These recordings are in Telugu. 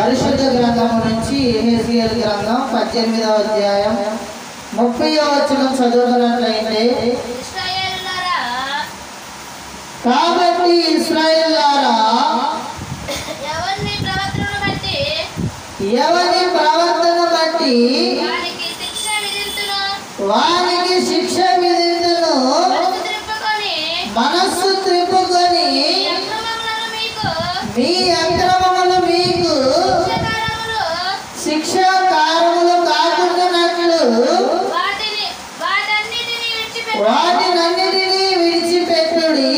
పరిశుద్ధ గ్రంథం నుంచి యెహెజ్కేలు గ్రంథం 18వ అధ్యాయం 30వ వచనం చదువుతున్నట్లయితే, కాబట్టి ఇశ్రాయేలులారా ఎవరి ప్రవర్తన బట్టి వానికి శిక్ష విధింతును, మనస్సు త్రిప్పుకొని మీ అక్రమములు మీకు శిక్షాకారములు కాకుండానట్లు వాటినన్నిటినీ విడిచిపెట్టుడి.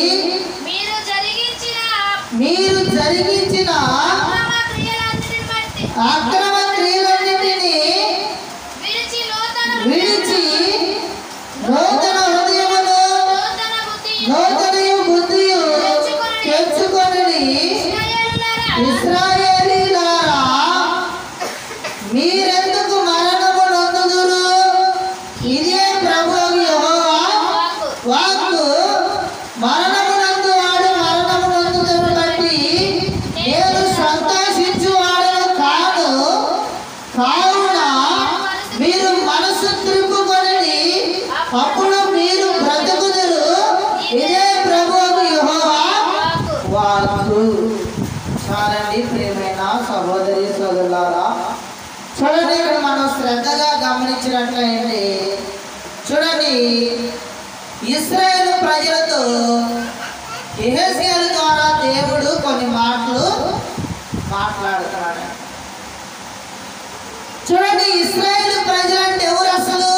మీరు జరిగించిన అక్రమ క్రియలన్నిటినీ విడిచి నూతన హృదయమును నూతనయు బుద్ధియు తెచ్చుకొనుడి. ఇశ్రాయేలీయులారా మీరెందుకు మరణము నొందుదురు? ఇదే ప్రభువు యెహోవా వాక్కు. మరణమునందు వాడు మరణము నొందుదును బట్టి నేను సంతోషించువాడను కాను. కావున మీరు మనసు త్రిప్పుకొనుడి, అప్పుడు మీరు బ్రతుకుదురు. ఇదే ప్రభువు యెహోవా వాక్కు. చాలండి ప్రియమైన సహోదరి సోదరులారా, చూడండి ఇక్కడ మనం శ్రద్ధగా గమనించినట్లయితే, చూడండి ఇశ్రాయేలు ప్రజలతో యెహెజ్కేలు ద్వారా దేవుడు కొన్ని మాటలు మాట్లాడుతున్నాడు. చూడండి ఇశ్రాయేలు ప్రజలంటే ఎవరు? అసలు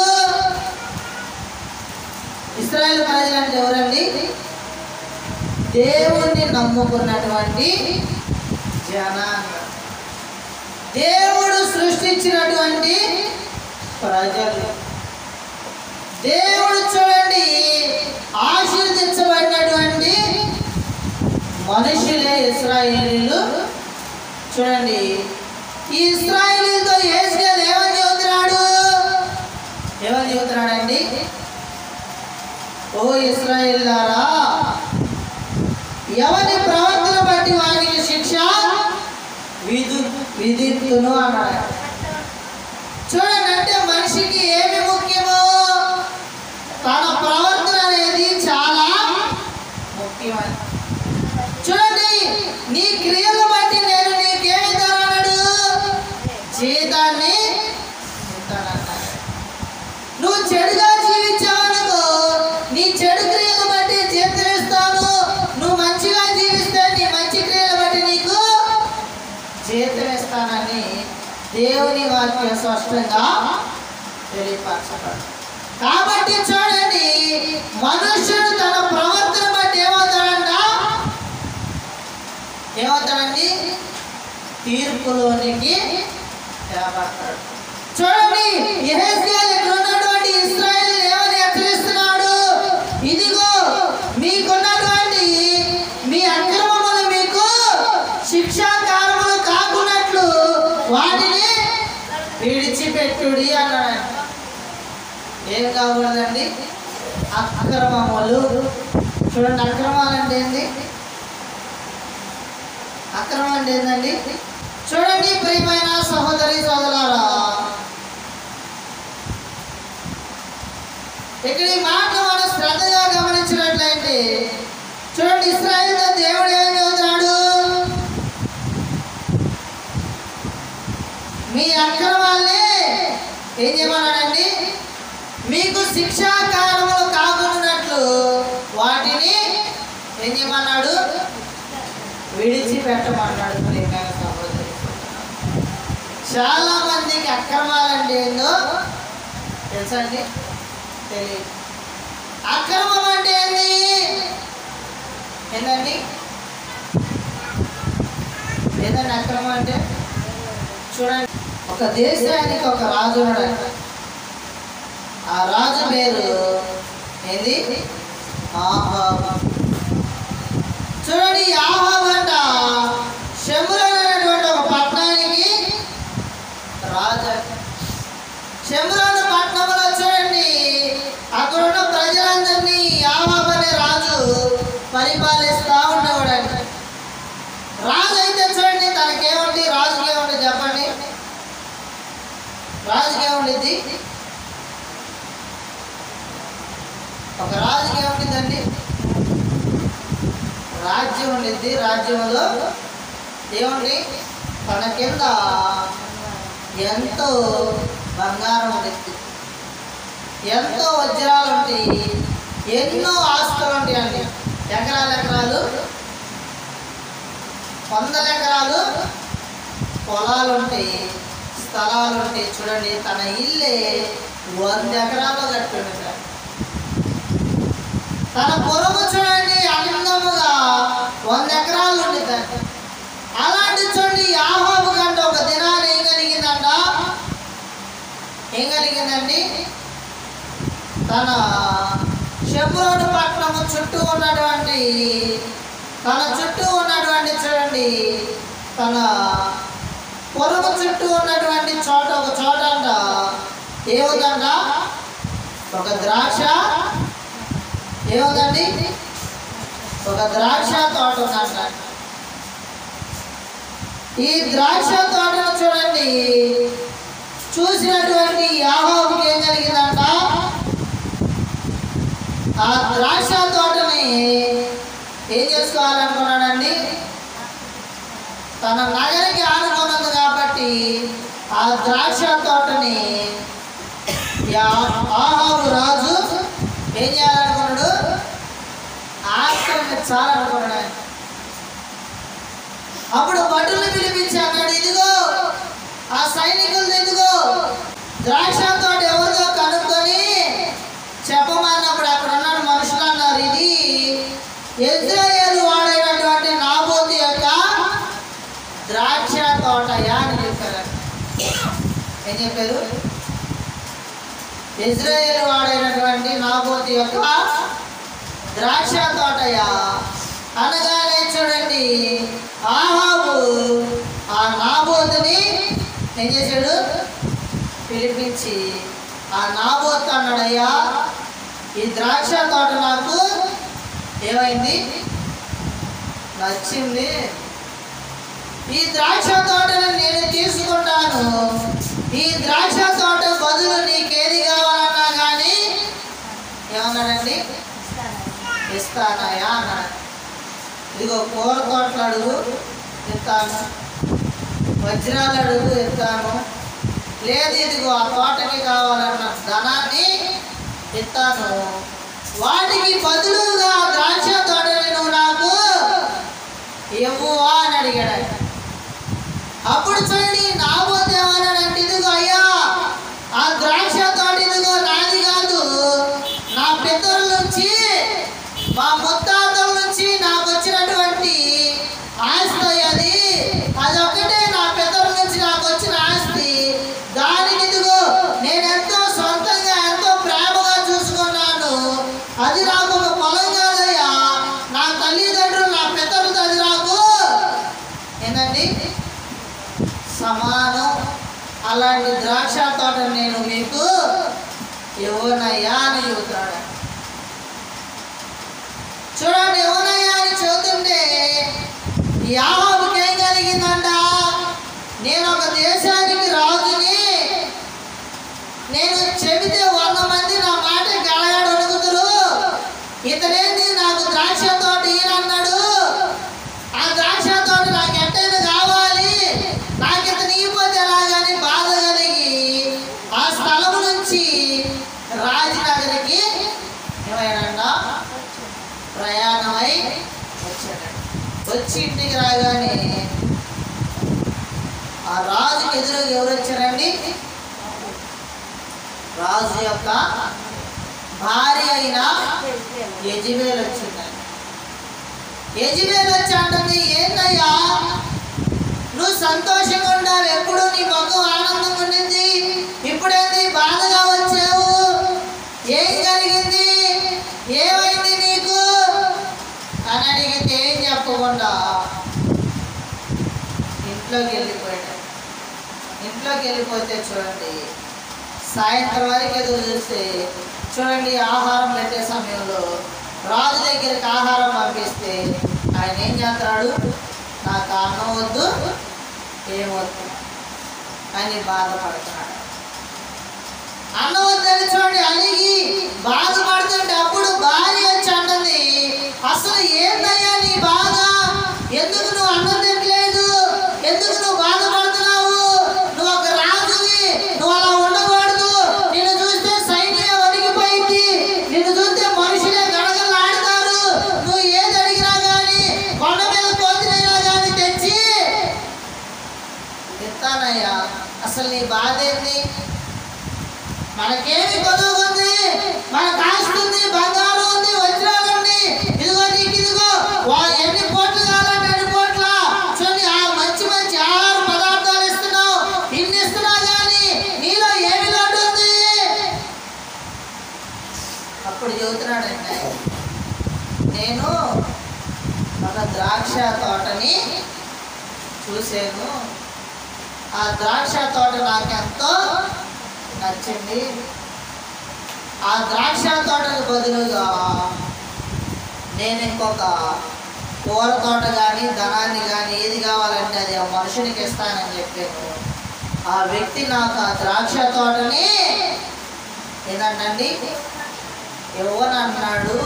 ఇశ్రాయేలు ప్రజలంటే ఎవరండి? దేవుణ్ణి నమ్ముకున్నటువంటి జనాంగం, దేవుడు సృష్టించినటువంటి ప్రజలు, దేవుడు చూడండి ఆశీర్వదించబడినటువంటి మనుషులే ఇశ్రాయేలీయులు. చూడండి ఈ ఇశ్రాయేలీయులతో యెహెజ్కేలు ఏమని చెబుతున్నాడండి? ఓ ఇశ్రాయేలీయులారా, ఎవరి ప్రవర్తన బట్టి వారికి శిక్ష విధింతును అన్నాడు. చూడండి, అంటే మనిషికి ఏమి ముఖ్యమో తన ప్రవర్తన అనేది చాలా ముఖ్యమని. చూడండి, నీ క్రియలు బట్టి నేను నీకేమి ఇస్తానన్నాడు? జీతాన్ని ఇస్తానన్నాడు. నువ్వు చెడుగా జీవించావనుకో, నీ చెడు క్రియలు బట్టి జీతం ఇస్తాను. నువ్వు మంచిగా జీవిస్తే నీ మంచి క్రియలు బట్టి నీకు జీతం ఇస్తానని దేవుని వాక్యం స్పష్టంగా తెలియపరచబడు. కాబట్టి చూడండి, మనుష్యుడు తన ప్రవర్తన బట్టి ఏమవుతాడండి? తీర్పులోనికి తేబడతాడు. చూడండి, యెహెజ్కేలు ఇక్కడ ఉన్నటువంటి ఇశ్రాయేలీయులు ఏమని హెచ్చరిస్తున్నాడు? ఇదిగో మీకున్నటువంటి మీ అక్రమములు మీకు శిక్షాకారములు కాకున్నట్లు వాటిని విడిచిపెట్టుడి అన్నాడు. ఏం కాకూడదండి? అక్రమములు. చూడండి, అక్రమాలు అంటే ఏంది? అక్రమం అంటే ఏంటండి? చూడండి ప్రియమైన సహోదరి సోదరులారా, ఇక్కడ ఈ మాట మనం శ్రద్ధగా గమనించినట్లయితే, చూడండి ఇశ్రాయేలుతో దేవుడు ఏం చెబుతున్నాడు? మీ అక్రమాలే ఏం చేయమన్నాడండి? మీకు శిక్షాకారములు కాకున్నట్లు వాటిని ఏం చేయమన్నాడు? విడిచిపెట్టమన్నాడు. ప్రియమైన సహోదరి, చాలా మందికి అక్రమాలంటే ఏందో తెలుసండి? తెలియదు. అక్రమం అంటే ఏంటండి? అక్రమం అంటే చూడండి, ఒక దేశానికి ఒక రాజు ఉన్నాడు. ఆ రాజు పేరు ఏంది? ఆహాబు. చూడండి, ఆహాబు అంట షెమ్రోను అనేటువంటి ఒక పట్టణానికి రాజు. షెమ్రోను పట్టణంలో చూడండి, అక్కడ ఉన్న ప్రజలందరినీ ఆహాబు అనే రాజు పరిపాలిస్తూ ఉండేవాడండి. రాజు అయితే చూడండి, తనకేమండి? రాజుకి ఏమండి ఏముండిద్ది? ఒక రాజుకి ఏముండిద్దండి? రాజ్యం ఉండిద్ది. రాజ్యంలో ఏముంది? తన కింద ఎంతో బంగారం ఉండిద్ది, ఎంతో వజ్రాలు ఉంటాయి, ఎన్నో ఆస్తులు ఉంటాయండి. ఎకరాలు ఎకరాలు, వందల ఎకరాలు పొలాలు ఉంటాయి, స్థలాలు ఉంటాయి. చూడండి, తన ఇల్లే 100 ఎకరాలు కట్టుకుంటాడు. తన పొరుగు చూడండి అందముగా 100 ఎకరాలు ఉండిద్దండి. అలాంటి చూడండి యాహాబు కంటే ఒక దినాన్ని ఏం కలిగిందంట? ఏం కలిగిందండి? తన షెబ్రోను పట్టణము చుట్టూ ఉన్నటువంటి చూడండి తన పొరుగు చుట్టూ ఉన్నటువంటి ఒక చోట అంట ఏముందంట? ఒక ద్రాక్ష ఏముందండి? ఒక ద్రాక్ష తోట ఉందంట. ఈ ద్రాక్ష తోటను చూడండి చూసినటువంటి యాహాబుకి ఏం జరిగిందంట? ఆ ద్రాక్ష తోటని ఏం చేసుకోవాలనుకున్నాడండి? తన నగరికి ఆనుకున్నది కాబట్టి ఆ ద్రాక్ష తోటని ఆహాబు రాజు ఏం చేయాలనుకున్నాడు? ఆక్రమించాలనుకున్నాడు. అప్పుడు భటుల్ని పిలిపించి అన్నాడు, ఇదిగో ఆ సైనికులు, ఇదిగో ద్రాక్ష తోట ఎవరిదో కనుక్కొని చెప్పమన్నప్పుడు అక్కడ ఉన్న మనుషులు అన్నారు, ఇది ఇశ్రాయేలు వాడైనటువంటి నాబోతు యొక్క ద్రాక్ష తోటయా అని చెప్పారు. ఏం చెప్పారు? ఇశ్రాయేలు వాడైనటువంటి నాబోతు యొక్క ద్రాక్ష తోటయా అనగానే చూడండి ఆహాబు ఆ నాబోతుని ఏం చేశాడు? పిలిపించి ఆ నాబోతు అన్నాడయ్యా, ఈ ద్రాక్ష తోట నాకు ఏమైంది? నచ్చింది. ఈ ద్రాక్ష తోటను నేను తీసుకుంటాను. ఈ ద్రాక్ష తోట బదులు నీకేది కావాలన్నా కానీ ఏమన్నాడండి? ఇస్తానయ్యా అన్నాడు. ఇదిగో కూర తోటలు అడుగు ఇస్తాను, వజ్రాలు అడుగు ఇస్తాను, లేదు ఇదిగో ఆ తోటకి కావాలన్న ధనాన్ని ఇస్తాను, వాటికి బదులుగా ద్రాక్ష తోటని నువ్వు నాకు ఇవ్వువా అని అడిగాడు. అప్పుడు చూడండి నాబోతు ఏమన్నాడంటే, ఇదిగో అయ్యా ఆ ద్రాక్ష తోట ఇదిగో నాది కాదు, నా పితరుల నుంచి మా ముత్తాతల నుంచి నాకు వచ్చినటువంటి ఆస్తి అదొక్కటే నా పితరుల నుంచి నాకు వచ్చిన ఆస్తి. దానిని ఇదిగో నేను ఎంతో సొంతంగా ఎంతో ప్రేమగా చూసుకున్నాను. అది నాకు ఒక పొలం కాదయ్యా, నా తల్లిదండ్రులు నా పితరులతో అది నాకు ఏంటండి సమానం. అలాంటి ద్రాక్ష తోట నేను మీకు ఇవ్వనయ్యా అని చెబుతున్నాడు. చూడండి, ఇవ్వనయ్యా అని చెబుతుంటే యాహాబుకి ఏం కలిగిందంట? నేను ఒక దేశానికి రాజుని, నేను చెబితే 100 మంది నా మాట గడగాడు అడుగుతారు, ఇతనేంది నాకు ద్రాక్ష తోట ఈయనన్నాడు, ఆ ద్రాక్ష తోట నాకు ఎట్టైనా కావాలి, నాకు ఇతను ఇవ్వకపోతే ఎలాగని బాధ కలిగి ఆ స్థలం నుంచి రాజనగరికి ఏమైనా ప్రయాణమై వచ్చాడు. వచ్చి ఇంటికి రాగానే ఆ రాజుకి ఎదురుగా ఎవరు వచ్చారండి? రాజు యొక్క భార్య అయిన యెజబెల్ వచ్చిందండి. యెజబెల్ వచ్చి అంటుంది, ఏంటయ్యా నువ్వు సంతోషంగా ఉండాలి, ఎప్పుడు నీ ముఖం ఆనందంగా ఉండింది, ఇప్పుడేంది బాధగా వచ్చావు, ఏం జరిగింది, ఏమైంది నీకు అని అడిగితే ఏం చెప్పకుండా ఇంట్లోకి వెళ్ళిపోయాడు. ఇంట్లోకి వెళ్ళిపోతే చూడండి సాయంత్రం వరకు ఎదురు చూస్తే చూడండి ఆహారం పెట్టే సమయంలో రాజు దగ్గరికి ఆహారం పంపిస్తే ఆయన ఏం చేస్తాడు? నాకు అన్నం వద్దు, ఏమొద్దు అని బాధపడుతున్నాడు. అన్నం వద్దని చూడండి అలిగి బాధపడుతుంటే అప్పుడు భార్య వచ్చి అంటుంది, అసలు ఏందయ్యా నీ బాధ? ఎందుకు నువ్వు అన్నం తినలేదు? ఎందుకు నువ్వు బాధపడుతున్నావు? నువ్వు ఒక రాజువి, నువ్వు అలా ఉండకూడదు. నిన్ను చూస్తే సైన్యమే వణికిపోయింది, నిన్ను చూస్తే మనుషులే గడగలాడతారు. నువ్వు ఏది అడిగినా కానీ కొండ మీద కోతినైనా కానీ తెచ్చి ఇస్తానయ్యా. అసలు నీ బాధ ఏంది? మనకేమి కొనుగొంది, మనకు ఆస్తి ఉంది, బంగారం ఉంది, వజ్రాలు ఉంది. ఇదిగో నీకు ఇదిగో ఎన్ని కోట్లు కావాలంటే అన్ని కోట్ల చూడండి, ఆ మంచి మంచి ఆహార పదార్థాలు ఇస్తున్నావు, ఇన్ని ఇస్తున్నావు కానీ నీలో ఏమి లోటు ఉంది? అప్పుడు చెబుతున్నాడంటే, నేను ఒక ద్రాక్ష తోటని చూశాను, ఆ ద్రాక్ష తోట నాకెంతో నచ్చింది. ఆ ద్రాక్ష తోటకు బదులుగా నేను ఇంకొక కూర తోట కానీ ధనాన్ని కానీ ఏది కావాలంటే అది ఆ మనుషునికి ఇస్తానని చెప్పాను. ఆ వ్యక్తి నాకు ఆ ద్రాక్ష తోటని ఏంటండి ఇవ్వనన్నాడు.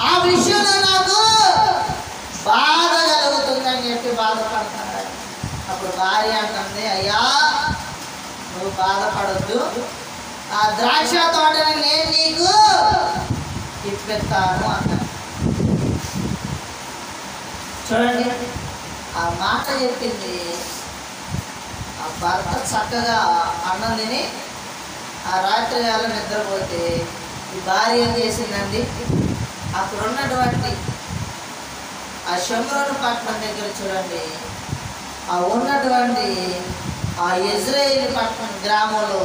ఆ విషయంలో నాకు బాధ కలుగుతుందని చెప్పి బాధపడుతున్నాడు. అప్పుడు భార్య అంటుంది, అయ్యా నువ్వు బాధపడద్దు, ఆ ద్రాక్ష తోటని నేను నీకు ఇప్పిస్తాను అన్నాడు. చూడండి, ఆ మాట చెప్పింది ఆ భర్త చక్కగా అన్నం తిని ఆ రాత్రి వేళ నిద్రపోతే ఈ భార్య ఏం చేసిందండి, అక్కడ ఉన్నటువంటి ఆ షమ్రోను పట్టణం దగ్గర చూడండి, ఆ ఉన్నటువంటి ఆ ఇజ్రాయేల్ పట్టణం గ్రామంలో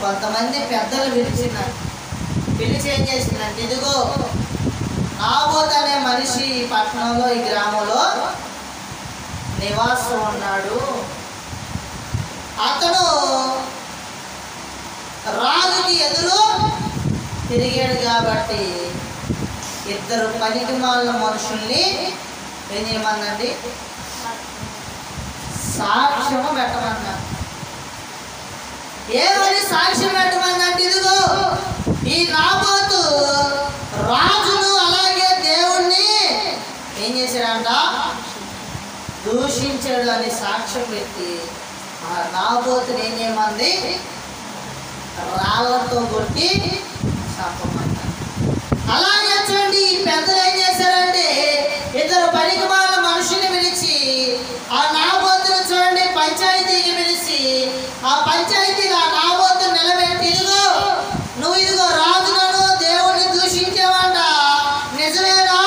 కొంతమంది పెద్దలు పిలిచి ఏం చేసిందంటే, ఇదిగో నాబోతు అనే మనిషి ఈ పట్టణంలో ఈ గ్రామంలో నివాసం ఉన్నాడు. అతను రాజుకి ఎదురు తిరిగాడు కాబట్టి ఇద్దరు పనికిమాలిన మనుషుల్ని ఏం చేయమన్నండి, సాక్ష్యము పెట్టమన్నారు. ఏమని సాక్ష్యం పెట్టమన్నంటే, ఇదిగో ఈ నాబోతు రాజును అలాగే దేవుణ్ణి ఏం చేశాడంట, దూషించాడు అని సాక్ష్యం పెట్టి ఆ నాబోతుని ఏం చేయమంది, రాళ్లతో కొట్టి చంపమన్నారు. అలాగే చూడండి, ఈ పెద్దలు ఏం చేశారంటే ఇద్దరు పనికిమాలిన మనుషుల్ని పిలిచి ఆ నాబోతును చూడండి పంచాయతీకి పిలిచి ఆ పంచాయతీలో ఆ నాబోతును నిలబెట్టి, ఇదిగో నువ్వు ఇదిగో రాజులను దేవుణ్ణి దూషించేవాడ నిజమేనా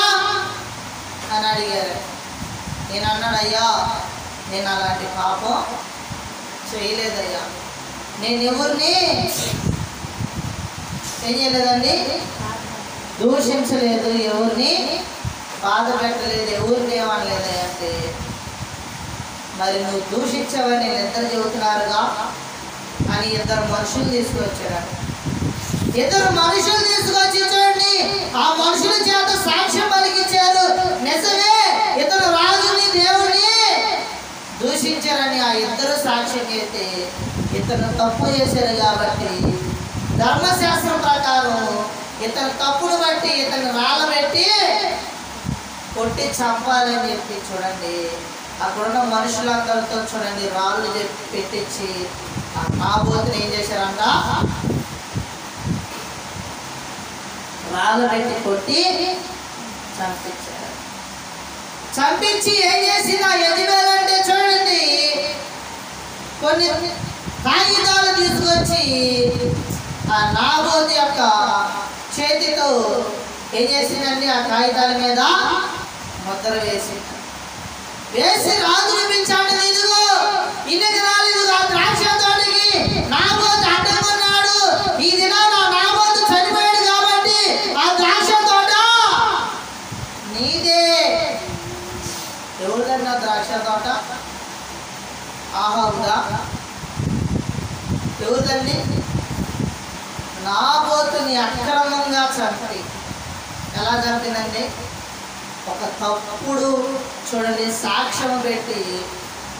అని అడిగారు. నేను అన్నాడు, అయ్యా నేను అలాంటి పాపం చేయలేదయ్యా, నేను ఎవరిని ఏం చేయలేదండి, దూషించలేదు, ఎవరిని బాధ పెట్టలేదు, ఎవరిని ఏమనలేదు అంటే, మరి నువ్వు దూషించావని ఇద్దరు చెబుతున్నారుగా అని ఇద్దరు మనుషులు తీసుకొచ్చారు. ఇద్దరు మనుషులు తీసుకొచ్చి చూడండి ఆ మనుషుల చేత సాక్ష్యం పలికించారు, నిజమే ఇతను రాజుని దేవుణ్ణి దూషించారని. ఆ ఇద్దరు సాక్ష్యం అయితే ఇతను తప్పు చేశారు కాబట్టి ధర్మశాస్త్రం ప్రకారం ఇతను తప్పును బట్టి ఇతను రాళ్ళబెట్టి కొట్టి చంపాలని చెప్పి చూడండి అక్కడున్న మనుషులందరితో చూడండి రాళ్ళు పెట్టించి ఆ నాబోతుని ఏం చేశారంట, రాళ్ళు పెట్టి కొట్టి చంపించారు. చంపించి ఏం చేసిన యజమానులంటే చూడండి కొన్ని కాగితాలు తీసుకొచ్చి ఆ నాబోతు యొక్క చేతితో ఏం చేసిందండి, ఆ కాగితాల మీద ముద్ర వేసి రాజుని పిలిచాడు, ఇదిగో ఇన్ని దినాలు ఇదిగో ఆ ద్రాక్ష తోటకి నాబోతు అడ్డమన్నాడు, ఈ దినాలు ఆ నాబోతు చనిపోయాడు కాబట్టి ఆ ద్రాక్ష తోట నీదే. ఎవరిదన్నా ద్రాక్ష తోట? ఆహాబుదా? ఎవరిదండి? నాబోతుని అక్రమంగా చంపి ఎలా చంపిందండి, ఒక తప్పుడు చూడండి సాక్ష్యం పెట్టి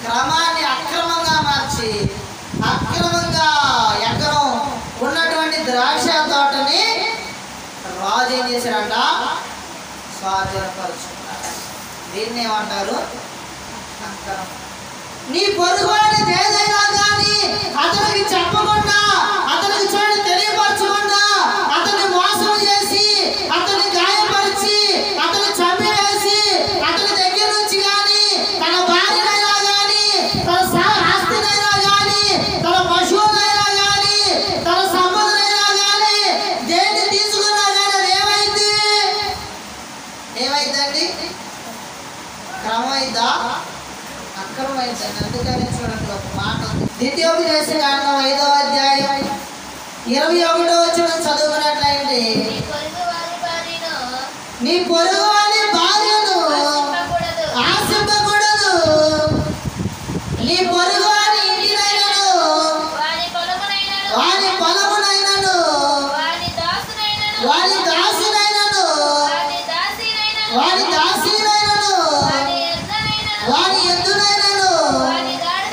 క్రమాన్ని అక్రమంగా మార్చి అక్రమంగా ఎకరం చేశారంట, స్వాధీనపరుచుకున్నాడు. దీన్ని ఏమంటారు? అక్రమం. నీ పొరుగువాడి ఏదైనా కానీ అతనికి చెప్పకుండా, అతనికి చూడండి తెలియపరచకుండా, అతన్ని మోసం చేసి, అతన్ని గాయపరిచి, అతన్ని చంపివేసి, అతని దగ్గర నుంచి కానీ తన భార్యనైనా కానీ, తన ఆస్తినైనా కానీ, తన పశువునైనా కానీ, తన సంపదనైనా కానీ దేన్ని తీసుకున్నా కానీ అది ఏమైందండి? క్రమమైందా? అక్రమమైందండి. అందుకని చూడండి ఒక మాట ఉంది. ద్వితీయోపదేశకాండం 5వ అధ్యాయం 21వ వచనం చదువుకున్నట్లయితే, నీ పొరుగువాని భార్యను ఆశింపకూడదు, నీ పొరుగువాని ఇంటినైనను, వాని పొలమునైనను, వాని దాసునైనను, వాని దాసీనైనను, వాని ఎద్దునైనను,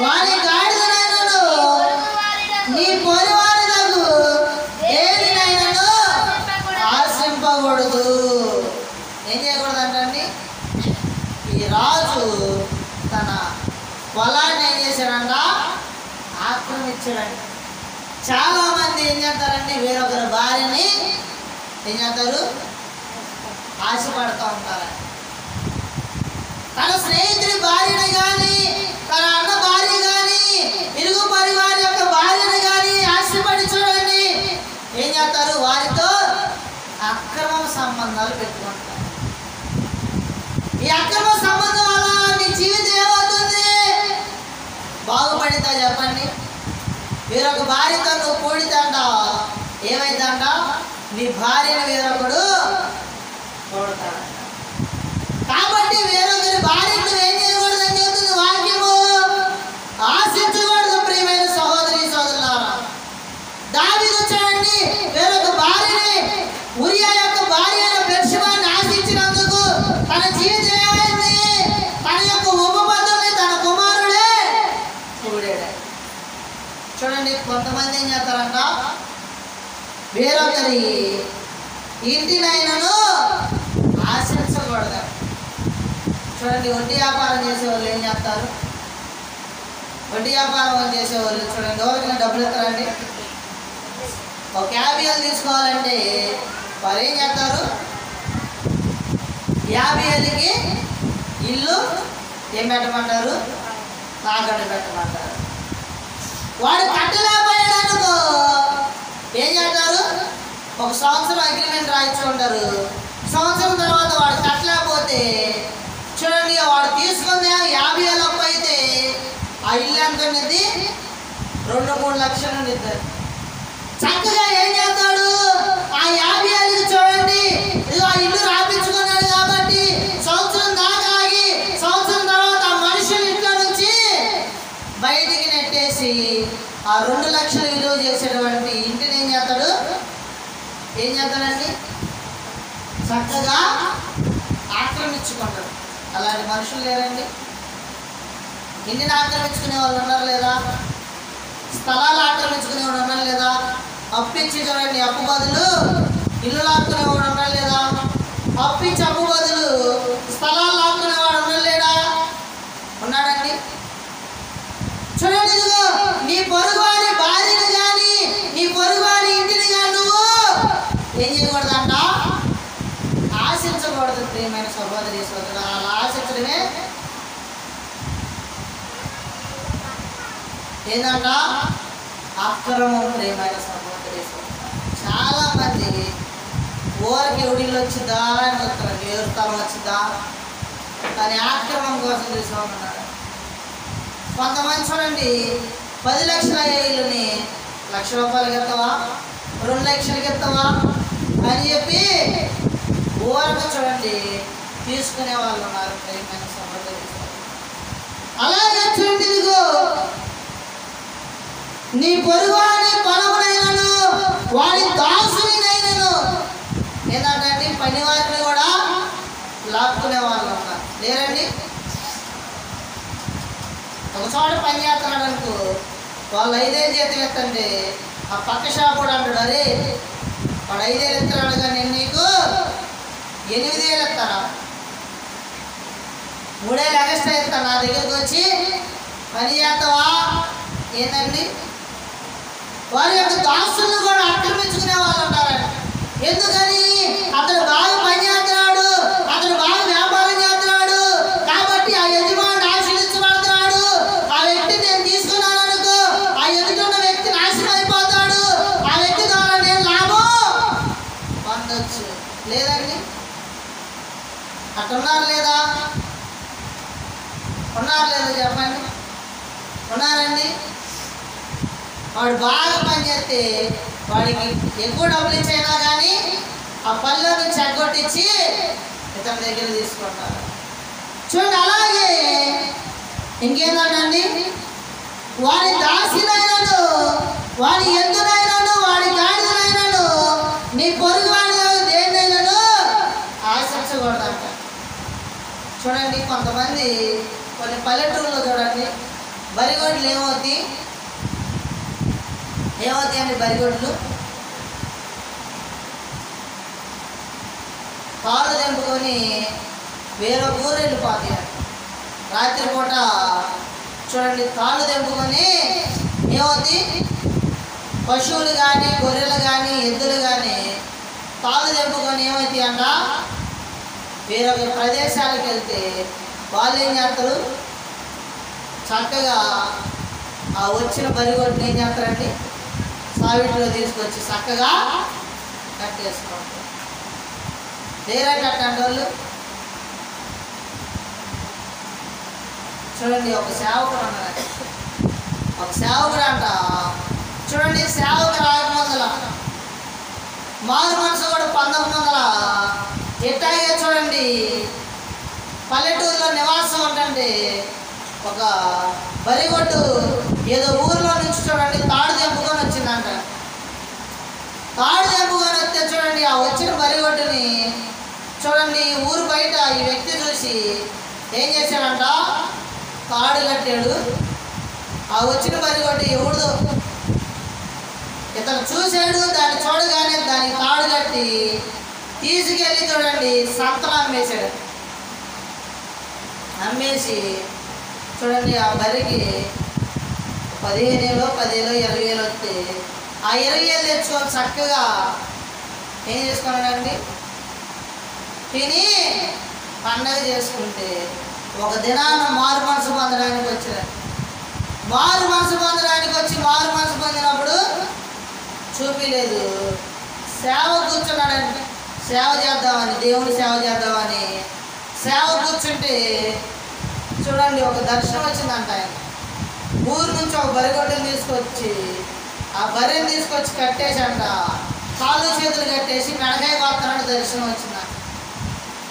వాని గాడిదనైనను, నీ పొరుగువానినగు దేనినైనను ఆశింపకూడదు. ఏం చేయకూడదంటండి? ఈ రాజు తన పొలాన్ని ఏం చేశాడంట? ఆక్రమించాడంట. చాలా మంది ఏం చేస్తారండి? వేరొకరి భార్యని ఏం చేస్తారు? ఆశపడుతూ ఉంటారండి. తన స్నేహితుడి భార్యను కానీ, తన అన్న భార్య కానీ, ఇరుగు పరివారి యొక్క భార్యను కానీ ఆశపడి చూడండి ఏం చేస్తారు? వారితో అక్రమ సంబంధాలు పెట్టుకుంటారు. ఈ అక్రమ సంబంధం వల్ల నీ జీవితం ఏమవుతుంది? బాగుపడితే చెప్పండి. వేరొక భార్యతో నువ్వు కూడితంట, ఏమైందంట? నీ భార్యను వేరొకడు కూడతాడు. కాబట్టి వేరొకరి భార్యను నువ్వేం చేయకూడదు అని చెబుతుంది వాక్యము. ఆశించకూడదు. ప్రియమైన సహోదరి సోదరులారా, దావీదు చూడండి వేరొక భార్యని, ఉరియా యొక్క భార్య అయిన బెత్షెబాని ఆశించినందుకు తన జీవితం ఏమైంది? తన యొక్క ఉపపత్తుల్ని తన కుమారుడే చూడాడు. చూడండి కొంతమంది ఏం చేస్తారంట? వేరొకరి ఇంటినైనను ఆశించకూడదు. చూడండి వడ్డీ వ్యాపారం చేసేవాళ్ళు ఏం చేస్తారు? వడ్డీ వ్యాపారం చేసేవాళ్ళు చూడండి ఎవరికైనా డబ్బులు ఇస్తారండి. ఒక 50 ఏళ్ళు తీసుకోవాలంటే వారు ఏం చేస్తారు? 50 ఏళ్ళకి ఇల్లు ఏం పెట్టమంటారు? తాకట్టు పెట్టమంటారు. వాడు కట్టలేకపోయాడనుకో ఏం చేస్తారు? 1 సంవత్సరం అగ్రిమెంట్ రాయించుకుంటారు. సంవత్సరం తర్వాత వాడు కట్టలేకపోతే చూడండి వాడు తీసుకుందే 50 ఏళ్ళ అప్పు అయితే ఆ ఇల్లు ఎంత ఉన్నది? 2-3 లక్షలు ఉండిద్ది. చక్కగా ఏం చేస్తాడు? ఆ 50 ఏళ్ళకి చూడండి ఇదిగో ఆ ఇల్లు రాపించుకున్నాడు కాబట్టి సంవత్సరం దాకా ఆగి, సంవత్సరం తర్వాత ఆ మనుషులు ఇంట్లో నుంచి బయటికి నెట్టేసి ఆ 2 లక్షలు విలువ చేసేటువంటి ఇంటిని ఏం చేస్తాడు? ఏం చేస్తాడండి? చక్కగా ఆక్రమించుకుంటాడు. అలాంటి మనుషులు లేరండి? ఇంటిని ఆక్రమించుకునే వాళ్ళు ఉన్నారు లేదా? స్థలాలు ఆక్రమించుకునే వాడు ఉన్నారు లేదా? అప్పించి చూడండి అప్పు బదులు ఇల్లు లాక్కునేవాడు ఉన్నారు లేదా? అప్పించి అప్పు బదులు స్థలాలు లాక్కునేవాడు ఉన్నారు లేడా? ఉన్నాడండి. చూడండి ఇదిగో నీ పొరుగువారి భార్యను కానీ, నీ పొరుగువారి ఇంటిని కానీ నువ్వు ఏం చేయకూడదంట? ఆశించకూడదు. ప్రియమైన సహోదరి సోదరుడు, అలా ఆశించడమే ఏంటంట? అక్రమం. ప్రియమైన సహోదరి సోదరుడు, చాలా మంది ఊరికి ఉడిల్లు వచ్చిద్దా అని వస్తారు, ఎవరి స్థలం వచ్చిద్దా కానీ ఆక్రమం కోసం చూసుకోమన్నాడు. కొంతమంది చూడండి 10 లక్షల ఇల్లుని ₹1,00,000 ఎత్తావా, 2 లక్షలకి ఎత్తావా అని చెప్పి ఊరకు చూడండి తీసుకునే వాళ్ళు ఉన్నారు. ప్రియమైన సహోదరి, అలాగే చూడండి ఇదిగో నీ పొరుగువాని పొలమునైనను వాడి దాసునినైనను ఏంటంటే పని వారిని కూడా లాక్కునే వాళ్ళు ఉన్నారు లేరండి? ఒక చోట పని చేస్తున్నాడు అనుకో, వాళ్ళు 5 ఏళ్ళు జీతం ఎత్తండి, ఆ పక్క షాప్ కూడా అంటాడు అరే వాడు 5 ఏళ్ళు ఎత్తున్నాడు కానీ నేను నీకు 8,000 ఇస్తారా? 3,000 ఎక్స్ట్రా ఇస్తాను నా దగ్గరికి వచ్చి పని చేస్తావా ఏంటండి? వారి యొక్క దాసులను కూడా ఆక్రమించుకునే వాళ్ళు ఉంటారండి. ఎందుకని? అతను బాగా పని చేస్తున్నాడు, అతను బాగా వ్యాపారం చేస్తున్నాడు కాబట్టి ఆ యజమాని ఆశీర్వదించబడుతున్నాడు. ఆ వ్యక్తి నేను తీసుకున్నాను అనుకో, ఆ ఎదుటిన్న వ్యక్తి నాశనం అయిపోతాడు, ఆ వ్యక్తి ద్వారా నేను లాభం పొందొచ్చు. లేదండి? అట్టున్నారు లేదా? ఉన్నారు లేదా చెప్పండి? ఉన్నారండి. వాడు బాగా పనిచేస్తే వాడికి ఎక్కువ డబ్బులు ఇచ్చైనా కానీ ఆ పనిలో నుంచి ఎగ్గొట్టించి ఇతని దగ్గర తీసుకుంటారు. చూడండి, అలాగే ఇంకేంటండి, వాడి దాసినైనను వాడి ఎద్దునైనను వాడి గాడిదనైనను నీ పొరుగు వాడి దేన్నైనను ఆశించకూడదంట. చూడండి, కొంతమంది కొన్ని పల్లెటూరులో చూడండి బరిగొడ్లు ఏమవుతాయి అండి? బరిగొడ్లు కాళ్ళు తెంపుకొని వేరే ఊరు వెళ్ళిపోతాయి. రాత్రిపూట చూడండి కాళ్ళు తెంపుకొని ఏమవుతాయి? పశువులు కానీ గొర్రెలు కానీ ఎద్దులు కానీ కాళ్ళు తెంపుకొని ఏమవుతాయి అంట? వేరొక ప్రదేశాలకు వెళ్తే వాళ్ళు ఏం చేస్తారు? చక్కగా ఆ వచ్చిన బరిగొడ్ని ఏం చేస్తారండి? సావిట్లో తీసుకొచ్చి చక్కగా కట్టేసుకోండి. వేరే కట్టండి వాళ్ళు. చూడండి, ఒక సేవకుడు అన్నాడు. ఒక సేవకుడు అంట చూడండి, సేవకు రాకముందల మారు మనసు కూడా 1900 ఎట్టాగే చూడండి పల్లెటూరులో నివాసం ఉంటండి ఒక బరిగొడ్డు ఏదో ఊర్లో నుంచి చూడండి తాడు తెంపుకొని వచ్చిందంట. తాడు తెంపుకొని వస్తే చూడండి ఆ వచ్చిన బరిగొడ్డుని చూడండి ఊరు బయట ఈ వ్యక్తి చూసి ఏం చేశాడంట? తాడు కట్టాడు. ఆ వచ్చిన బరిగొడ్డు ఎవడు ఇతను చూశాడు, దాన్ని చూడగానే దానికి తాడు కట్టి తీసుకెళ్ళి చూడండి సంతలో అమ్మేశాడు. అమ్మేసి చూడండి ఆ బరికి 15,000 20,000 వస్తే ఆ 20,000 తెచ్చుకొని చక్కగా ఏం చేసుకున్నాడండి? తిని పండగ చేసుకుంటే ఒక దినాన మారు మనసు పొందడానికి వచ్చాడు. మారు మనసు పొందడానికి వచ్చి మారు మనసు పొందినప్పుడు చూపిలేదు, సేవ కూర్చున్నాడండి. సేవ చేద్దామని, దేవుని సేవ చేద్దామని సేవ కూర్చుంటే చూడండి ఒక దర్శనం వచ్చిందంట. ఆయన ఊరు నుంచి ఒక బరిగొడ్డుని తీసుకొచ్చి ఆ బర్రెని తీసుకొచ్చి కట్టేసంట, కాళ్ళు చేతులు కట్టేసి మెడకాయ కొత్తనాడు దర్శనం వచ్చిందంట.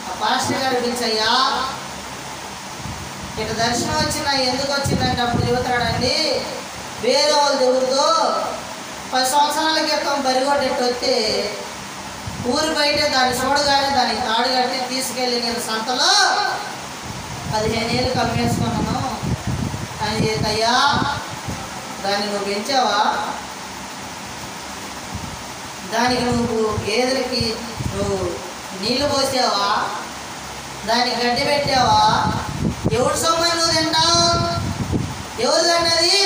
ఆ పాస్టర్ గారు పిలిచయ్యా ఇక దర్శనం వచ్చిందా? ఎందుకు వచ్చిందంటే అప్పుడు చెబుతాడండి, వేరే వాళ్ళు దేవుడితో 10 సంవత్సరాల క్రితం బరిగొడ్డెట్టు వస్తే ఊరు బయటే దాన్ని చూడగానే దానికి తాడు కట్టి తీసుకెళ్ళి నేను సంతలో 15,000 కమ్మేసుకున్నాను అని చేతయ్యా, దాన్ని నువ్వు పెంచావా? దానికి నువ్వు గేదెలకి నువ్వు నీళ్లు పోసావా? దానికి గడ్డి పెట్టావా? ఎవరి సొమ్మని నువ్వు తింటావు? ఎవరు అన్నది?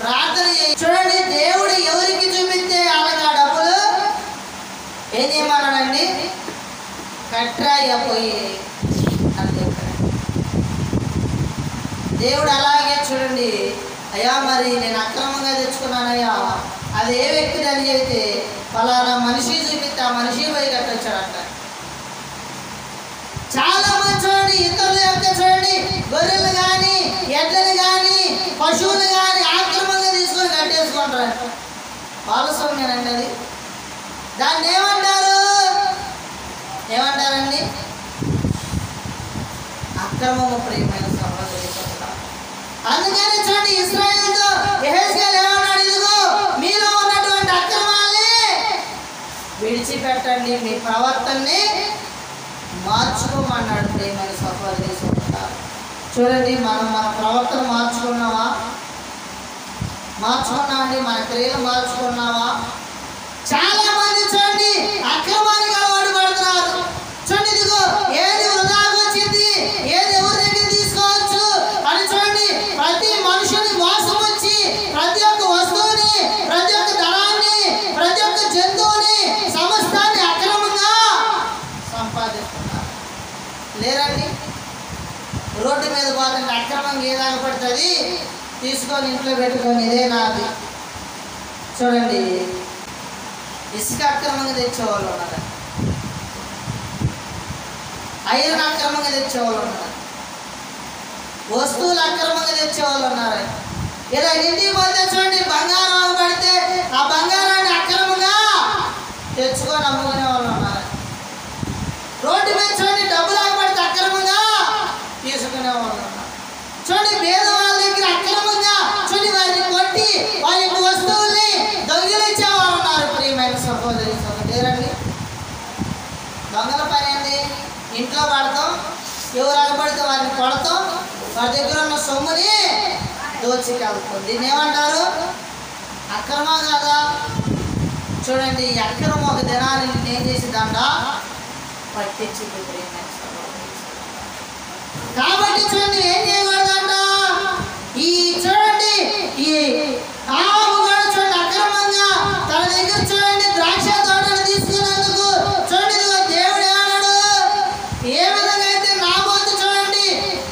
ప్రార్థన చూడండి, దేవుడు ఎవరికి చూపిస్తే వాళ్ళకి ఆ డబ్బులు ఏం చేయమన్నాడండి? కట్రాయ్యా పోయి అని చెప్పాడు. దేవుడు అలాగే చూడండి, అయ్యా మరి నేను అక్రమంగా తెచ్చుకున్నానయ్యా, అది ఏ వ్యక్తి అని చెబితే ఫలానా మనిషి చూపిస్తే ఆ మనిషి పోయి కట్టొచ్చాడంట. చాలా మంది చూడండి ఇతరుల యొక్క చూడండి గొర్రెలు కానీ ఎడ్లను కానీ పశువులు కానీ ఆక్రమంగా తీసుకొని కట్టేసుకుంటారు. పాలస్వామ్యానండి అది. దాన్ని ఏమంటారండి? అక్రమము ప్రియమైన సహోదరులు. అందుకని చూడండి ఇశ్రాయేలుతో యెహెజ్కేలు ఏమన్నాడు? ఇదిగో మీలో ఉన్నటువంటి అక్రమాల్ని విడిచిపెట్టండి, మీ ప్రవర్తనని మార్చుకోమన్నాడు. ప్రియమైన సహోదరులు చూడండి, మనం మన ప్రవర్తన మార్చుకున్నావా? మార్చుకున్నామండి. మన క్రియలు మార్చుకున్నావా? చాలా మంది చూడండి అక్రమానికి అలవాటు పడుతున్నారు. అక్రమంగా ఏదాకా పడుతుంది తీసుకొని ఇంట్లో పెట్టుకొని ఇదే నాది. చూడండి, ఇసుక అక్రమంగా తెచ్చేవాళ్ళు ఉన్నారు, ఐరన్ అక్రమంగా తెచ్చేవాళ్ళు ఉన్నారు, వస్తువులు అక్రమంగా తెచ్చేవాళ్ళు ఉన్నారు. ఇలా ఇంటికి పోతే చూడండి, బంగారం పడితే ఆ బంగారాన్ని అక్రమంగా తెచ్చుకొని అమ్ముకునే వాళ్ళు ఉన్నారు. రోడ్డు మీద చూడండి, డబ్బులు పడితే అక్రమంగా తీసుకునే వాళ్ళు ఉన్నారు. చూడండి, పేదవాళ్ళ దగ్గర అక్రమంగా చూడండి వారిని కొట్టి వారి యొక్క వస్తువుల్ని దొంగిలించే వాళ్ళు ఉన్నారు. ప్రియమైన సహోదరి సహోదరులండి, దొంగల పని ఏంటి? ఇంట్లో పడతాం, ఎవరు అగపడితే వారిని కొడతాం, వారి దగ్గర ఉన్న సొమ్ముని దోచుకెళ్తాం. దీన్ని ఏమంటారు? అక్రమా కాదా? చూడండి, ఈ అక్రమం ఒక దినాన్ని ఏం చేసిందంట? పట్టించింది. కాబట్టి చూడండి, ఏం చేయకూడదంట? ఈ చూడండి, ఈ ఆవు కూడా చూడండి అక్రమంగా తన దగ్గర చూడండి ద్రాక్ష తోటలు తీసుకున్నందుకు చూడండి ఇదిగో దేవుడు ఏమన్నాడు? ఏ విధంగా అయితే నాబోతు చూడండి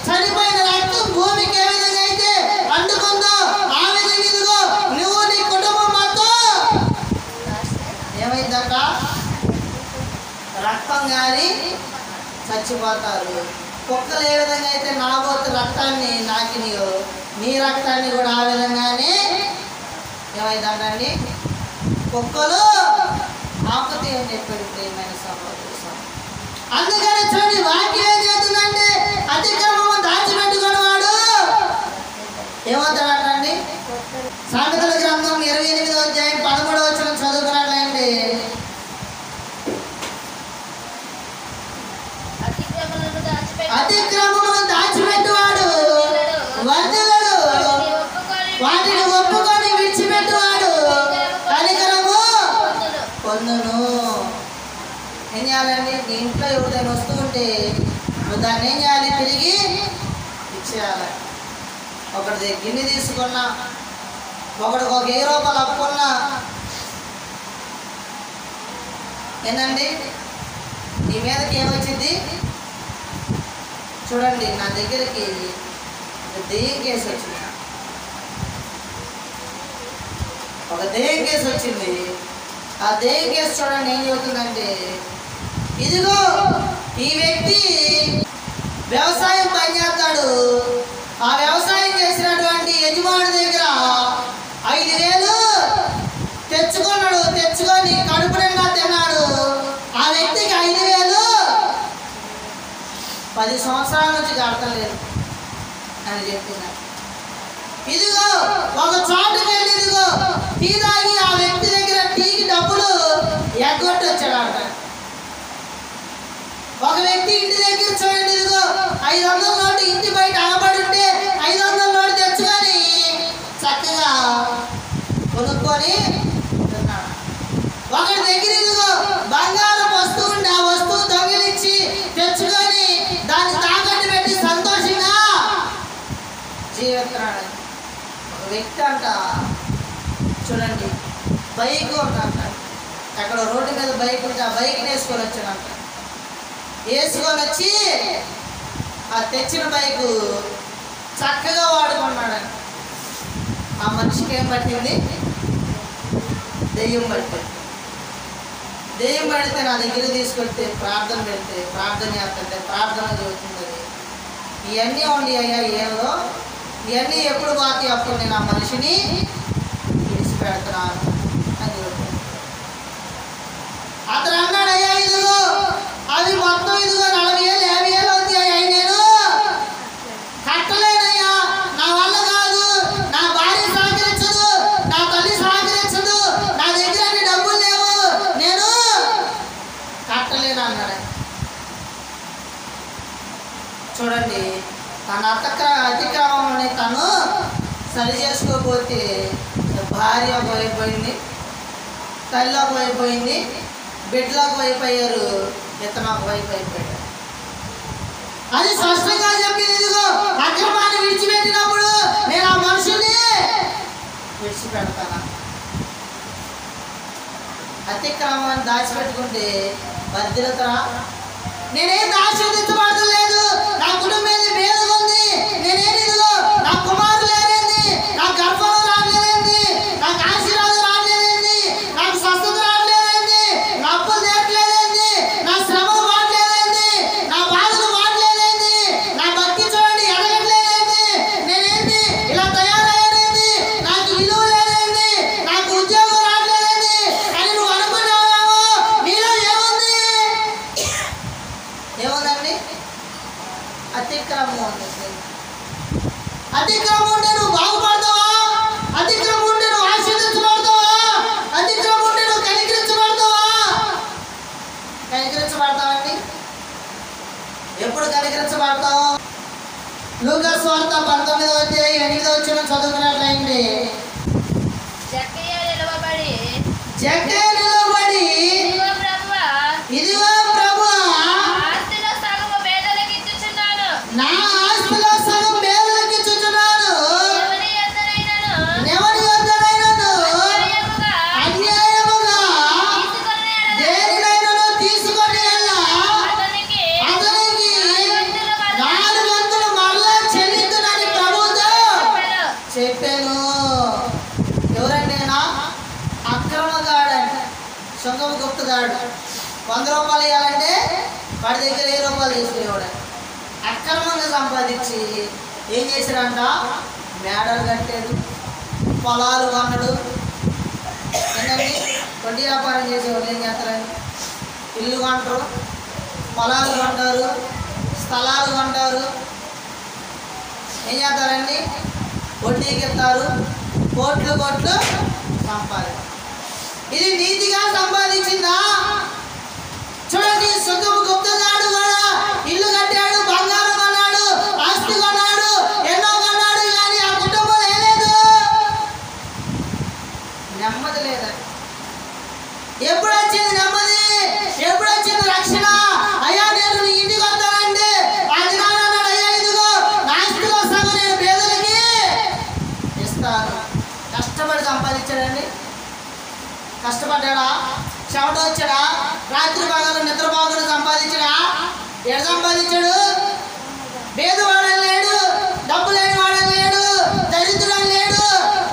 చనిపోయిన రక్తం భూమికి ఏ విధంగా అయితే అంటుకుందో ఆ విధంగా ఇదిగో నువ్వు నీ కుటుంబం మొత్తం ఏమైందంట? రక్తం గారి చచ్చిపోతారు. కుక్కలు ఏ విధంగా అయితే నాబోతు రక్తాన్ని నాకినియో నీ రక్తాన్ని కూడా ఆ విధంగానే ఏమైందండి? కుక్కలు ఆకుతాయి అని చెప్పాడు. ప్రియమైన సహోదరు, అందుకని చూడండి వాక్యం ఏం చేస్తుందంటే అతిక్రమం దాచిపెట్టుకునేవాడు ఏమవుతాడంటండి? సామెతల గ్రంథం 28వ అధ్యాయం 13వ వచనం చదువుకున్నట్లయితే, అతిక్రమమును దాచిపెట్టువాడు వర్ధిల్లడు, వాటిని ఒప్పుకొని విడిచిపెట్టువాడు కనికరము పొందును. ఏం చేయాలండి? నీ ఇంట్లో ఎవరిదైనా వస్తువు ఉంటే నువ్వు దాన్ని ఏం చేయాలి? తిరిగి ఇచ్చేయాలి. ఒకటి గిన్నె తీసుకున్నా, ఒకటికి ఒక 1000 రూపాయలు అప్పుకున్నా ఏందండి నీ మీదకి ఏమొచ్చింది? చూడండి, నా దగ్గరికి దెయ్యం కేసు వచ్చింది. ఒక దెయ్యం కేసు వచ్చింది. ఆ దెయ్యం కేసు చూడండి ఏం చెబుతుందంటే, ఇదిగో ఈ వ్యక్తి వ్యవసాయం పనిచేస్తాడు, ఆ వ్యవసాయం చేసినటువంటి యజమాని దగ్గర 5000 తెచ్చుకున్నాడు, తెచ్చుకొని కడుపు నిండా తిన్నాడు. ఆ వ్యక్తికి 5000 10 సంవత్సరాల నుంచి కడతలేదు అని చెప్తున్నారు. ఇదిగో ఒక చోటుకి వెళ్ళి ఇదిగో టీ తాగి ఆ వ్యక్తి దగ్గర టీకి డబ్బులు ఎగ్గొట్టి వచ్చాడంట. ఒక వ్యక్తి ఇంటి దగ్గర చూడండి ఇదిగో 500 నోటు ఇంటి బయట ఆగబడి ఉంటే 500 నోటు తెచ్చుకొని చక్కగా కొనుక్కొని తిన్నాడు. ఒకటి దగ్గర ఇదిగో బంగారం వస్తువు ఉండి ఆ వస్తువు దొంగిలించి తెచ్చుకొని దాన్ని తాకట్టు పెట్టి సంతోషంగా జీవిస్తున్నాడు. ఒక వ్యక్తి అంట చూడండి బైక్ ఉందంట, అక్కడ రోడ్డు మీద బైక్ ఉంటే ఆ బైక్ని వేసుకొని వచ్చాడంట. వేసుకొని వచ్చి ఆ తెచ్చిన బైకు చక్కగా వాడుకున్నాడంట. ఆ మనిషికి ఏం పట్టింది? దెయ్యం పట్టింది. దెయ్యం పడితే నా దగ్గర తీసుకొస్తే ప్రార్థన పెడితే ప్రార్థన చేస్తుంటే ప్రార్థన చదువుతుంది. ఇవన్నీ ఉండి అయ్యా ఏదో ఇవన్నీ ఎప్పుడు బాకి అప్పుడు నేను ఆ మనిషిని విడిచిపెడుతున్నాను అని చెప్తాను. అతను అన్నాడు, అయ్యా ఇదిగో అవి మొత్తం ఇదిగో 40,000 50,000 అవుతాయి, అయ్యి నేను కట్టలేనయ్యా, నా వల్ల కాదు, నా భార్య సహకరించదు, నా తల్లి సహకరించదు, నా దగ్గర అన్ని డబ్బులు లేవు, నేను కట్టలేను అన్నాడు. చూడండి, తన అతిక్రమంలోనే తను సరి చేసుకోకపోతే భార్య పోయిపోయింది, తల్లి పోయిపోయింది, బిడ్డలకు అయిపోయారు, ఇతను వైపు అయిపోయాడు. అది స్పష్టంగా చెప్పింది. ఇదిగో అక్రమాన్ని విడిచిపెట్టినప్పుడు నేను ఆ మనుషుల్ని విడిచిపెడతాను. అతిక్రమాన్ని దాచిపెట్టుకుంటే భద్రతరా? నేనేం ఆశీర్వదించబడలేదు, నా కుటుంబం మీద భేదం ఉంది, నేనేమి చదువుకున్నట్లయింది. జక్కయ్య నిలవబడి ఇదిగో ప్రభువా, ఆస్తిలో సగము పేదలకు ఇచ్చుచున్నాను. నా ఆస్తిలో సగం పేదలకు ఇచ్చుచున్నాను. ఎవరి యొద్దనైనను అన్యాయముగా దేనినైనను తీసుకొని వెళ్ళా అతనికి అతనికి 4 వంతులు మరలా చెల్లించునని ప్రభువుతో చెప్పాను. ఎవరండి? అక్రమగాడండి, సొంగం గుప్తగాడు. 100 రూపాయలు ఇవ్వాలంటే వాడి దగ్గర 1000 రూపాయలు తీసుకునేవాడు. అక్రమంగా సంపాదించి ఏం చేశాడంట? మేడలు కట్టాడు, పొలాలు కొన్నాడు. ఏంటండి? వడ్డీ వ్యాపారం చేసేవాళ్ళు ఏం చేస్తారండి? ఇల్లు కొంటారు, పొలాలు కొంటారు, స్థలాలు కొంటారు. ఏం చేస్తారండి? వడ్డీకి ఇస్తారు, కోట్లు సంపాదించారు. ఇది నీతిగా సంపాదించిందా? చూడండి, సుఖము గుప్తగాడు కూడా ఇల్లు కట్టాడు, బంగారం కొన్నాడు, ఆస్తి కొన్నాడు, ఎన్నో కొన్నాడు. కానీ ఆ కుటుంబంలో ఏం లేదు, నెమ్మది లేదండి. ఎప్పుడు వచ్చింది నెమ్మది? ఎప్పుడు వచ్చింది రక్షణ? అయ్యా నేను నీ ఇంటికి వస్తానండి. ఆ దినాన అన్నాడు, అయ్యా ఇదిగో నా ఆస్తిలో సగం నేను పేదలకి ఇస్తాను. కష్టపడి సంపాదించాడండి. కష్టపడ్డాడా? చెమట వచ్చాడా? రాత్రి భాగాలు నిద్రపోకుండా సంపాదించాడా? ఎడ సంపాదించాడు? పేదవాడని లేడు, డబ్బు లేని వాడని లేడు, దరిద్రుడని లేడు.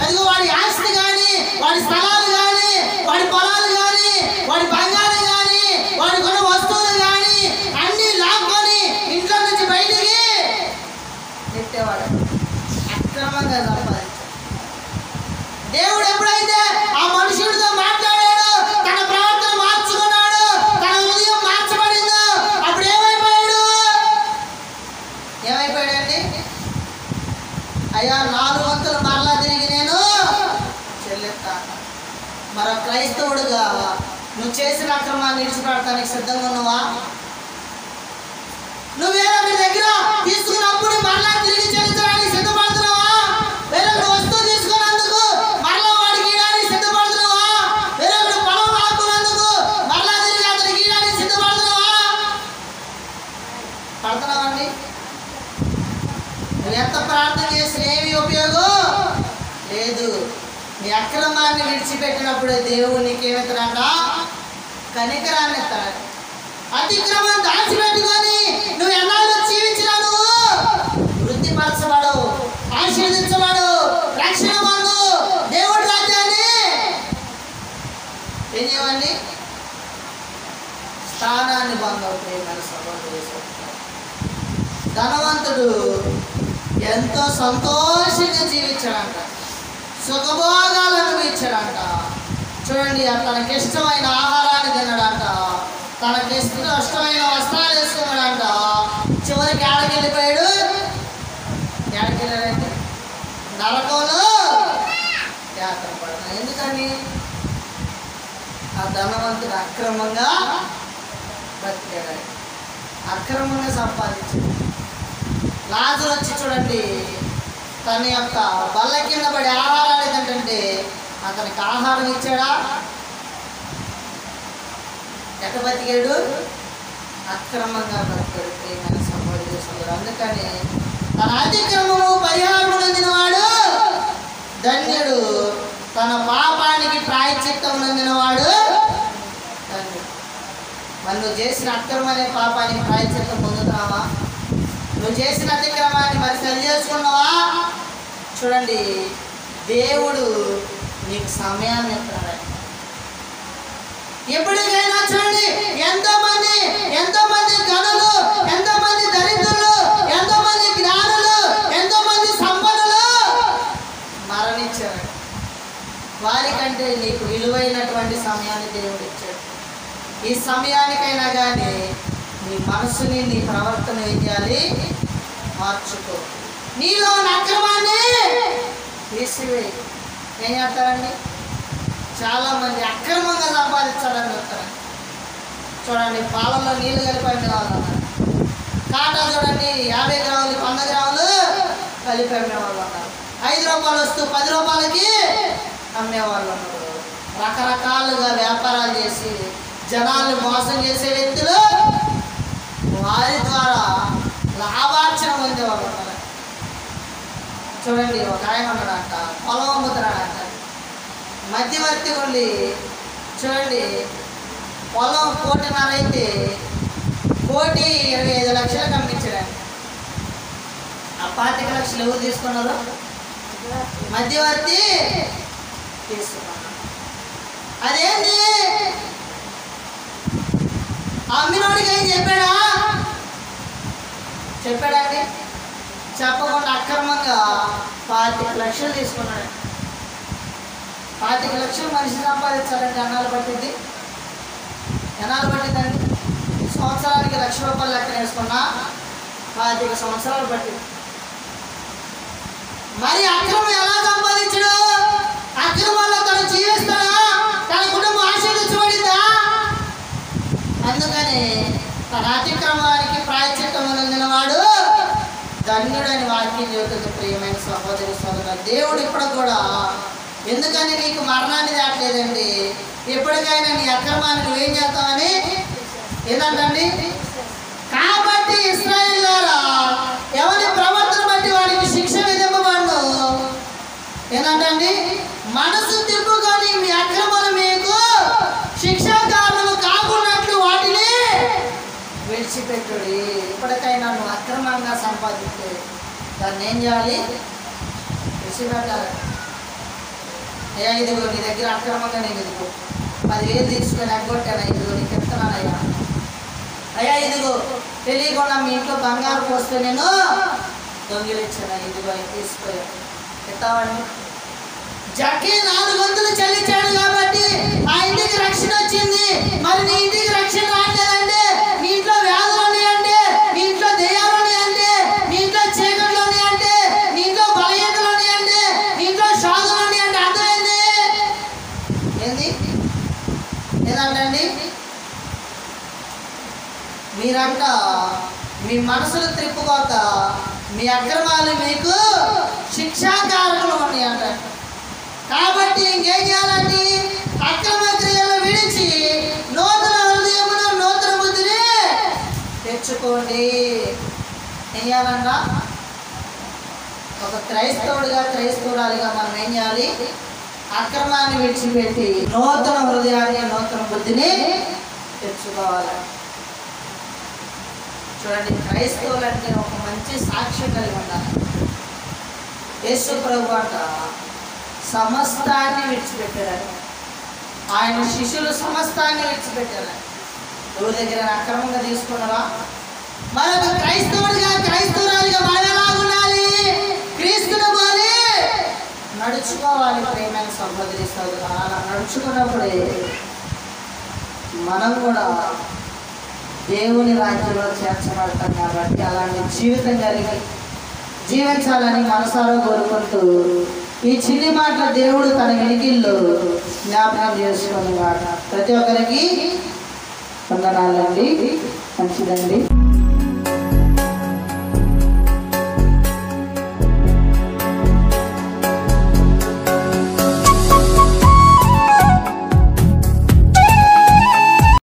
అదిగో వాడి ఆస్తి కానీ, వాడి స్థలాలు కానీ, వాడి పొలాలు కానీ, వాడి బంగారం కానీ, వాడి కొన్న వస్తువులు కానీ అన్నీ లాక్కొని ఇంట్లో నుంచి బయటికి నెట్టేవాడు. అక్రమంగా సంపాదించాడు. దేవుడు ఎప్పుడైతే ఆ మనుషుడితో మాట్లాడాడు, తన ప్రవర్తన మార్చుకున్నాడు, తన హృదయం మార్చబడిందో అప్పుడు ఏమైపోయాడండి? అయ్యా 4 వంతులు మరలా తిరిగి నేను చెల్లిస్తాను. మరో క్రైస్తవుడుగా నువ్వు చేసిన అక్రమాన్ని విడిచిపెడతానికి సిద్ధంగా ఉన్నావా? నువ్వు వేరొకరి దగ్గర తీసుకున్నప్పుడు మరలా తిరిగి చెల్లించడానికి సిద్ధపడుతున్నావా? వేరొకరి వస్తువు తీసుకున్నందుకు మరలా వాడికి ఇవ్వడానికి సిద్ధపడుతున్నావా? వేరొకరి పొలం లాక్కున్నందుకు మరలా తిరిగి అతనికి ఇవ్వడానికి సిద్ధపడుతున్నావా? పడుతున్నావండి? నువ్వు ఎంత ప్రార్థన చేసినా ఏమి ఉపయోగం లేదు. నీ అక్రమాన్ని విడిచిపెట్టినప్పుడు దేవుడు నీకేమిస్తాడంట? కనికరాన్ని ఇస్తాడు. అతిక్రమం దాచిపెట్టుకొని నువ్వు ఎన్నాళ్ళు జీవించినా నువ్వు వృద్ధిపరచబడు, ఆశీర్వదించబడు, రక్షణ పొందు, దేవుడి రాజ్యాన్ని ఏం చేయమండి? స్థానాన్ని పొందవుతాయి. మన సభలో ధనవంతుడు ఎంతో సంతోషంగా జీవించాడంట, సుఖభోగాలు అనుభవించాడంట. చూడండి, తనకిష్టమైన ఆహారాన్ని తిన్నాడంట, తనకిష్టమైన వస్త్రాలు వేసుకున్నాడంట. చివరికి ఆడకి వెళ్ళిపోయాడు. ఎక్కడికి వెళ్ళాడంటే నరకంలో యాత్ర పడతాడు. ఎందుకని? ఆ ధనవంతుడు అక్రమంగా బతికాడు, అక్రమంగా సంపాదించాడు. లాజరు వచ్చి చూడండి, తన యొక్క బల్ల కింద పడి ఆహారాన్ని తింటుంటే అతనికి ఆహారం ఇచ్చాడా? ఎట్ట బతికాడు? అక్రమంగా బతికాడు. ప్రియమైన సహోదరి సహోదరులు, అందుకని తన అతిక్రమము పరిహారం పొందినవాడు ధన్యుడు, తన పాపానికి ప్రాయశ్చిత్తం పొందినవాడు ధన్యుడు. మరి నువ్వు చేసిన అక్రమనే పాపానికి ప్రాయశ్చిత్తం పొందుతున్నావా? నువ్వు చేసిన అతిక్రమాన్ని మరి సరి చేసుకున్నావా? చూడండి, దేవుడు నీకు సమయాన్ని ఇస్తున్నాడు. ఎప్పటికైనా చూడండి, ఎంతోమంది గనులు, ఎంతోమంది దరిద్రులు, ఎంతోమంది జ్ఞానులు, ఎంతోమంది సంపన్నులు మరణించారు. వారికంటే నీకు విలువైనటువంటి సమయాన్ని దేవుడు ఇచ్చాడు. ఈ సమయానికైనా కానీ నీ మనసుని, నీ ప్రవర్తన ఏం చేయాలి? మార్చుకో. నీలో అక్రమాన్ని తీసివేయి. ఏం చేస్తారండి? చాలామంది అక్రమంగా సంపాదించాలని చెప్తారు. చూడండి, పాలల్లో నీళ్లు కలిపి వాళ్ళు ఉన్నారు. కాటా చూడండి, 50 గ్రాములు 100 గ్రాములు కలిపి వాళ్ళు ఉన్నారు. 5 రూపాయలు వస్తూ 10 రూపాయలకి అమ్మేవాళ్ళు ఉన్నారు. రకరకాలుగా వ్యాపారాలు చేసి జనాల్ని మోసం చేసే వ్యక్తులు వారి ద్వారా లాభార్జన పొందేవాళ్ళు ఉన్నారు. చూడండి, ఒక ఆయన ఉన్నాడంట, పొలం అమ్ముతున్నాడంట. మధ్యవర్తి ఉండి చూడండి, పొలం 1.5 అయితే 1,25 లక్షలకు అమ్మించడానికి. ఆ 25 లక్షలు ఎవరు తీసుకున్నారు? మధ్యవర్తి తీసుకున్నారు. అదేంటి అమ్మినోడికి ఏం చెప్పాడండి? చెప్పకుండా అక్రమంగా 25 లక్షలు తీసుకున్నాడు. 25 లక్షలు మనిషి సంపాదించాలంటే ఎన్నాళ్ళు పట్టిందండి? సంవత్సరానికి 1,00,000 రూపాయలు లెక్కన వేసుకున్నా 25 సంవత్సరాలు పట్టింది. మరి అక్రమం ఎలా సంపాదించడు? అక్రమంలో తను జీవిస్తాడా? తన కుటుంబం ఆశీర్వదించబడిందా? అందుకని తన అతిక్రమానికి ప్రాయశ్చిత్తం పొందిన వాడు ధన్యుడని వాక్యం చెబుతుంది. ప్రియమైన సహోదరి సోదరులు, దేవుడు ఇప్పుడు కూడా ఎందుకని నీకు మరణాన్ని దాటలేదండి? ఎప్పటికైనా నీ అక్రమాన్ని నువ్వేం చేస్తావని ఏదంటండి? కాబట్టి ఇశ్రాయేలులారా, ఎవరి ప్రవర్తన బట్టి వాడికి శిక్ష విధింపబడును. ఏంటండి? మనసు తిప్పుకొని మీ అక్రమాలు మీకు శిక్షా కారణము కాకున్నట్లు వాటిని విడిచిపెట్టుడి. ఇప్పటికైనా నువ్వు అక్రమంగా సంపాదిస్తే దాన్ని ఏం చేయాలి? విడిచిపెట్టాలి. అయ్యా, ఇదిగో నీ దగ్గర అక్రమంగా నేను ఇదిగో 10,000 తీసుకొని ఎగ్గొట్టాను, ఇదిగో నీకు ఎత్తున్నానయ్యా. అయ్యా, ఇదిగో తెలియకుండా మీ ఇంట్లో బంగారు పోస్తే నేను దొంగిలిచ్చాను, ఇదిగో అవి తీసుకోయా ఎత్తావండి. జక్కి 4 వంతులు చెల్లించాడు కాబట్టి ఆ ఇంటికి రక్షణ వచ్చింది. మరి నీ ఇంటికి రక్షణ రాలేదంటే, నీ ఇంట్లో వ్యాధులు ఉన్నాయంటే, నీ ఇంట్లో దెయ్యాలు ఉన్నాయంటే, నీ ఇంట్లో చీకట్లు ఉన్నాయంటే, నీ ఇంట్లో బలహీనతలు ఉన్నాయంటే, నీ ఇంట్లో షాదులు ఉన్నాయంటే అర్థమైంది ఏదంటండి? మీరంట మీ మనసులు త్రిప్పుకోక మీ అక్రమాలు మీకు శిక్షాకారకులు ఉన్నాయంట. కాబట్టి ఇంకేం చేయాలండి? అక్రమ క్రియలు విడిచి నూతన హృదయమును నూతన బుద్ధిని తెచ్చుకోండి. ఏం చేయాలన్న? ఒక క్రైస్తవురాలిగా మనం ఏం చేయాలి? అక్రమాన్ని విడిచిపెట్టి నూతన హృదయాన్ని నూతన బుద్ధిని తెచ్చుకోవాలి. చూడండి, క్రైస్తవులు అంటే ఒక మంచి సాక్ష్యం కలిగి ఉండాలి. యేసు ప్రభు అంట సమస్తాన్ని విడిచిపెట్టారని, ఆయన శిష్యులు సమస్తాన్ని విడిచిపెట్టారని. ఎవరి దగ్గర అక్రమంగా తీసుకున్నారా? మరొక క్రైస్తవురాలిగా మనం ఎలా ఉండాలి? క్రీస్తుని పోలి నడుచుకోవాలి. ప్రేమైన సహోదరి సోదరులు, అలా నడుచుకున్నప్పుడే మనం కూడా దేవుని రాజ్యంలో చేర్చబడతాం. కాబట్టి అలాంటి జీవితం కలిగి జీవించాలని మనసారా కోరుకుంటూ ఈ చిన్ని మాటల దేవుడు తన వెనికిల్లో జ్ఞాపకం చేసుకుని ప్రతి ఒక్కరికి వందనాలండి. మంచిదండి.